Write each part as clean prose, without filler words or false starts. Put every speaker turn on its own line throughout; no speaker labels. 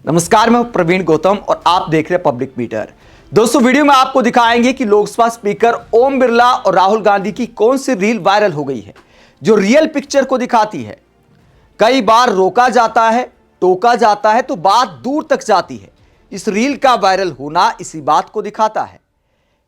नमस्कार, मैं प्रवीण गौतम और आप देख रहे हैं पब्लिक मीटर। दोस्तों, वीडियो में आपको दिखाएंगे कि लोकसभा स्पीकर ओम बिरला और राहुल गांधी की कौन सी रील वायरल हो गई है जो रियल पिक्चर को दिखाती है। कई बार रोका जाता है, टोका जाता है तो बात दूर तक जाती है। इस रील का वायरल होना इसी बात को दिखाता है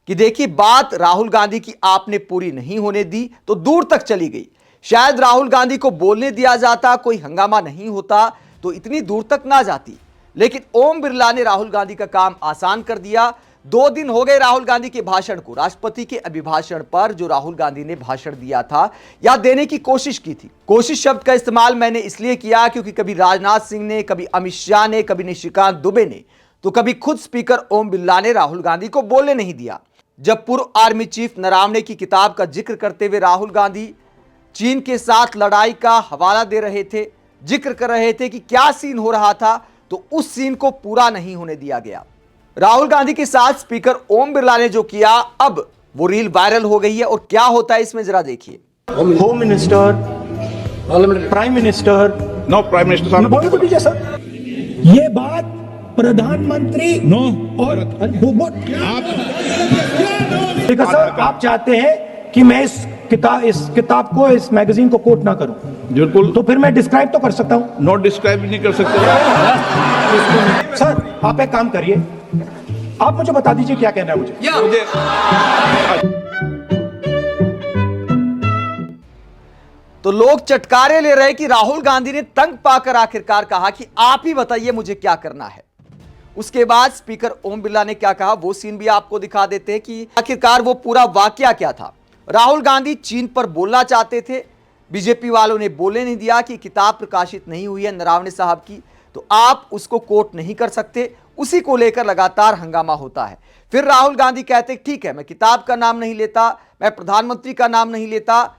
कि देखिए, बात राहुल गांधी की आपने पूरी नहीं होने दी तो दूर तक चली गई। शायद राहुल गांधी को बोलने दिया जाता, कोई हंगामा नहीं होता तो इतनी दूर तक ना जाती, लेकिन ओम बिरला ने राहुल गांधी का काम आसान कर दिया। 2 दिन हो गए राहुल गांधी के भाषण को। राष्ट्रपति के अभिभाषण पर जो राहुल गांधी ने भाषण दिया था या देने की कोशिश की थी, कोशिश शब्द का इस्तेमाल मैंने इसलिए किया क्योंकि कभी राजनाथ सिंह ने, कभी अमित शाह ने, कभी निशिकांत दुबे ने, तो कभी खुद स्पीकर ओम बिरला ने राहुल गांधी को बोलने नहीं दिया। जब पूर्व आर्मी चीफ नरावणे की किताब का जिक्र करते हुए राहुल गांधी चीन के साथ लड़ाई का हवाला दे रहे थे, जिक्र कर रहे थे कि क्या सीन हो रहा था, तो उस सीन को पूरा नहीं होने दिया गया। राहुल गांधी के साथ स्पीकर ओम बिरला ने जो किया, अब वो रील वायरल हो गई है और क्या होता है इसमें जरा देखिए।
Home minister, prime minister,
no prime minister साहब
बोलो तो दीजिए सर। ये बात प्रधानमंत्री
नो
और देखा सर, आप चाहते हैं कि मैं इस किताब को, इस मैगजीन को कोट ना करूं,
बिल्कुल,
तो फिर मैं डिस्क्राइब तो कर सकता हूं।
नो डिस्क्राइब नहीं कर सकते
सर, आप एक काम करिए, आप मुझे बता दीजिए क्या कहना है मुझे।
तो लोग चटकारे ले रहे कि राहुल गांधी ने तंग पाकर आखिरकार कहा कि आप ही बताइए मुझे क्या करना है। उसके बाद स्पीकर ओम बिरला ने क्या कहा, वो सीन भी आपको दिखा देते हैं कि आखिरकार वो पूरा वाकया क्या था। राहुल गांधी चीन पर बोलना चाहते थे, बीजेपी वालों ने बोलने नहीं दिया कि किताब प्रकाशित नहीं हुई है नरावणे साहब की, तो आप उसको कोट नहीं कर सकते। उसी को लेकर लगातार हंगामा होता है। फिर राहुल गांधी कहते ठीक है, मैं किताब का नाम नहीं लेता, मैं प्रधानमंत्री का नाम नहीं लेता,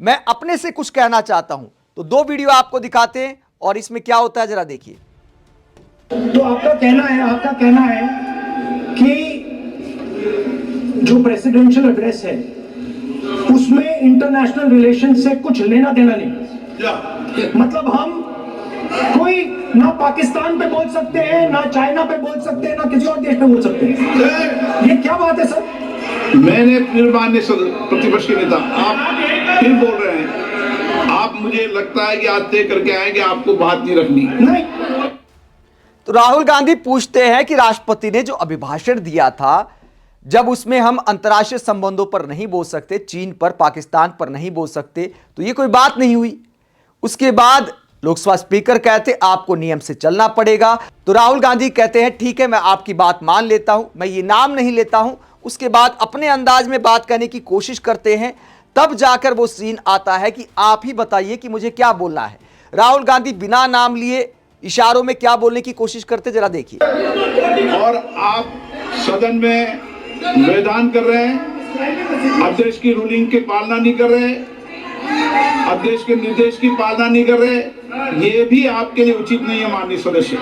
मैं अपने से कुछ कहना चाहता हूं। तो 2 वीडियो आपको दिखाते हैं और इसमें क्या होता है जरा देखिए।
तो आपका कहना है कि जो प्रेसिडेंशियल एड्रेस है उसमें इंटरनेशनल रिलेशन से कुछ लेना देना नहीं। मतलब हम कोई ना पाकिस्तान पे बोल सकते हैं, ना चाइना पे बोल सकते हैं, ना किसी और देश पे बोल सकते हैं। ये क्या बात है सर?
मैंने फिर माननीय प्रतिपक्ष के नेता, आप फिर बोल रहे हैं, आप मुझे लगता है कि आज तय करके आएंगे, आपको बात नहीं रखनी।
नहीं।
तो राहुल गांधी पूछते हैं कि राष्ट्रपति ने जो अभिभाषण दिया था, जब उसमें हम अंतर्राष्ट्रीय संबंधों पर नहीं बोल सकते, चीन पर, पाकिस्तान पर नहीं बोल सकते, तो ये कोई बात नहीं हुई। उसके बाद लोकसभा स्पीकर कहते आपको नियम से चलना पड़ेगा। तो राहुल गांधी कहते हैं ठीक है, मैं आपकी बात मान लेता हूं, मैं ये नाम नहीं लेता हूं। उसके बाद अपने अंदाज में बात करने की कोशिश करते हैं, तब जाकर वो सीन आता है कि आप ही बताइए कि मुझे क्या बोलना है। राहुल गांधी बिना नाम लिए इशारों में क्या बोलने की कोशिश करते जरा देखिए।
और आप सदन में निवेदन कर रहे हैं, अध्यक्ष की रूलिंग की पालना नहीं कर रहे, अध्यक्ष के निर्देश की पालना नहीं कर रहे, ये भी आपके लिए उचित नहीं है माननीय सदस्य।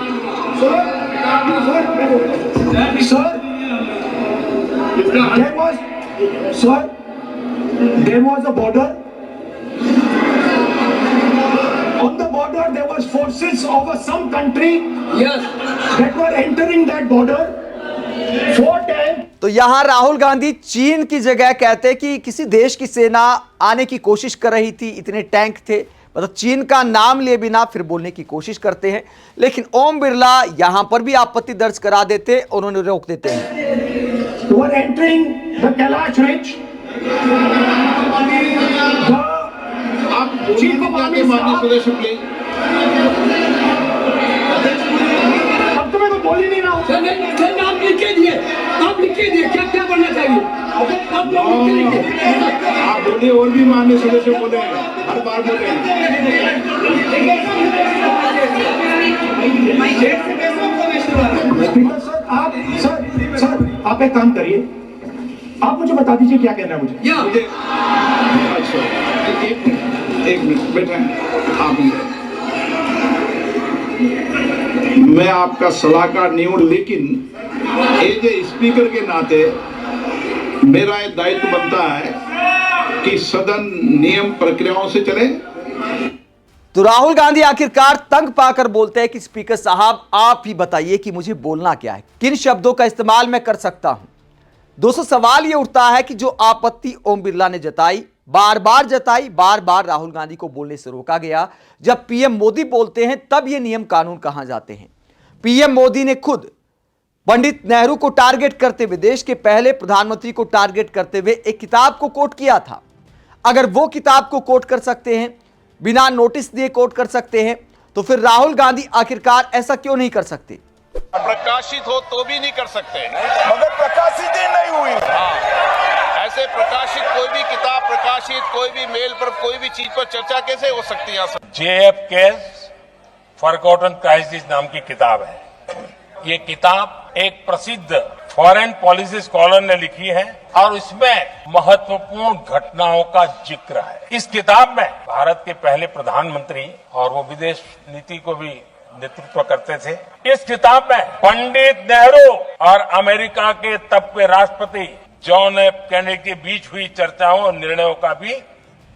There was a border. On the border, there was forces of some country, yes, that were entering that border. 4 tanks.
तो यहां राहुल गांधी चीन की जगह कहते कि किसी देश की सेना आने की कोशिश कर रही थी, इतने टैंक थे, मतलब चीन का नाम लिए बिना फिर बोलने की कोशिश करते हैं। लेकिन ओम बिरला यहां पर भी आपत्ति दर्ज करा देते, उन्होंने रोक देते हैं।
Were entering the Kailash Ridge.
आप चीफ को माननीय सदस्य प्लीज।
अब तो मैं तो बोल ही नहीं रहा हूँ।
आप लिख के दिए, आप लिख के दिए, क्या क्या बनना चाहिए? आप लोग लिख के दिए।
आप बोले और भी माननीय सदस्य बोले, हर बार बोले।
सर, आप एक काम करिए, आप मुझे बता दीजिए क्या कहना है मुझे।
अच्छा, एक मिनट बैठे, आप मैं आपका सलाहकार नहीं हूं, लेकिन एज ए स्पीकर के नाते मेरा एक दायित्व बनता है कि सदन नियम प्रक्रियाओं से चले।
तो राहुल गांधी आखिरकार तंग पाकर बोलते हैं कि स्पीकर साहब आप ही बताइए कि मुझे बोलना क्या है, किन शब्दों का इस्तेमाल मैं कर सकता हूं। दोस्तों सवाल यह उठता है कि जो आपत्ति ओम बिरला ने जताई, बार बार राहुल गांधी को बोलने से रोका गया, जब पीएम मोदी बोलते हैं तब ये नियम कानून कहां जाते हैं। पीएम मोदी ने खुद पंडित नेहरू को टारगेट करते हुए, देश के पहले प्रधानमंत्री को टारगेट करते हुए एक किताब को कोट किया था। अगर वो किताब को कोट कर सकते हैं, बिना नोटिस दिए कोट कर सकते हैं, तो फिर राहुल गांधी आखिरकार ऐसा क्यों नहीं कर सकते।
प्रकाशित हो तो भी नहीं कर सकते,
मगर प्रकाशित ही नहीं हुई।
ऐसे प्रकाशित कोई भी किताब, प्रकाशित कोई भी मेल पर, कोई भी चीज पर चर्चा कैसे हो सकती है।
JF केस फॉरगॉटन क्राइसिस नाम की किताब है। ये किताब एक प्रसिद्ध फॉरेन पॉलिसी स्कॉलर ने लिखी है और इसमें महत्वपूर्ण घटनाओं का जिक्र है। इस किताब में भारत के पहले प्रधानमंत्री, और वो विदेश नीति को भी नेतृत्व करते थे, इस किताब में पंडित नेहरू और अमेरिका के तब के राष्ट्रपति जॉन एफ कैनेडी के बीच हुई चर्चाओं और निर्णयों का भी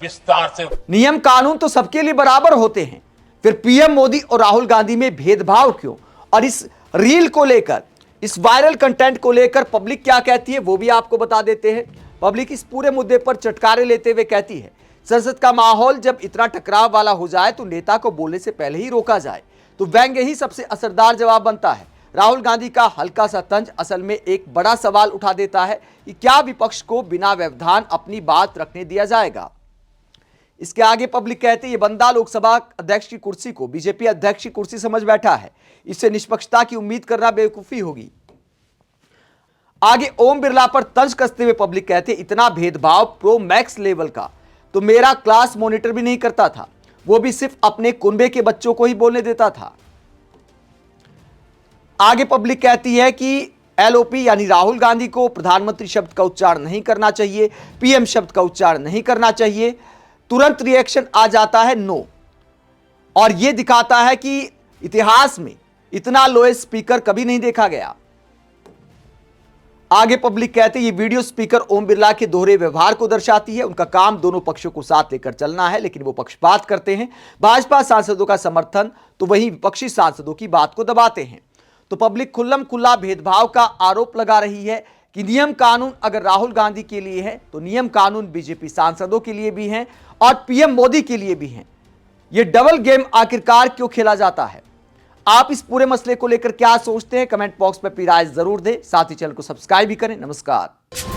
विस्तार से।
नियम कानून तो सबके लिए बराबर होते हैं, फिर पीएम मोदी और राहुल गांधी में भेदभाव क्यों। और इस रील को लेकर, इस वायरल कंटेंट को लेकर पब्लिक क्या कहती है वो भी आपको बता देते हैं। पब्लिक इस पूरे मुद्दे पर चटकारे लेते हुए कहती है, संसद का माहौल जब इतना टकराव वाला हो जाए तो नेता को बोलने से पहले ही रोका जाए, तो व्यंग्य ही सबसे असरदार जवाब बनता है। राहुल गांधी का हल्का सा तंज असल में एक बड़ा सवाल उठा देता है कि क्या विपक्ष को बिना व्यवधान अपनी बात रखने दिया जाएगा। इसके आगे पब्लिक कहते हैं, ये बंदा लोकसभा अध्यक्ष की कुर्सी को बीजेपी अध्यक्ष की कुर्सी समझ बैठा है, इससे निष्पक्षता की उम्मीद करना बेवकूफी होगी। आगे ओम बिरला पर तंज कसते हुए पब्लिक कहते हैं, इतना भेदभाव प्रो मैक्स लेवल का तो मेरा क्लास मॉनिटर भी नहीं करता था, वो भी सिर्फ अपने कुनबे के बच्चों को ही बोलने देता था। आगे पब्लिक कहती है कि एलओपी यानी राहुल गांधी को प्रधानमंत्री शब्द का उच्चारण नहीं करना चाहिए, पीएम शब्द का उच्चारण नहीं करना चाहिए। तुरंत रिएक्शन आ जाता है नो, और यह दिखाता है कि इतिहास में इतना लोएस्ट स्पीकर कभी नहीं देखा गया। आगे पब्लिक कहते हैं, ये वीडियो स्पीकर ओम बिरला के दोहरे व्यवहार को दर्शाती है। उनका काम दोनों पक्षों को साथ लेकर चलना है, लेकिन वो पक्षपात करते हैं। भाजपा सांसदों का समर्थन तो वहीं विपक्षी सांसदों की बात को दबाते हैं। तो पब्लिक खुल्लम खुल्ला भेदभाव का आरोप लगा रही है कि नियम कानून अगर राहुल गांधी के लिए है तो नियम कानून बीजेपी सांसदों के लिए भी हैं और पीएम मोदी के लिए भी हैं। यह डबल गेम आखिरकार क्यों खेला जाता है। आप इस पूरे मसले को लेकर क्या सोचते हैं, कमेंट बॉक्स में अपनी राय जरूर दें। साथ ही चैनल को सब्सक्राइब भी करें। नमस्कार।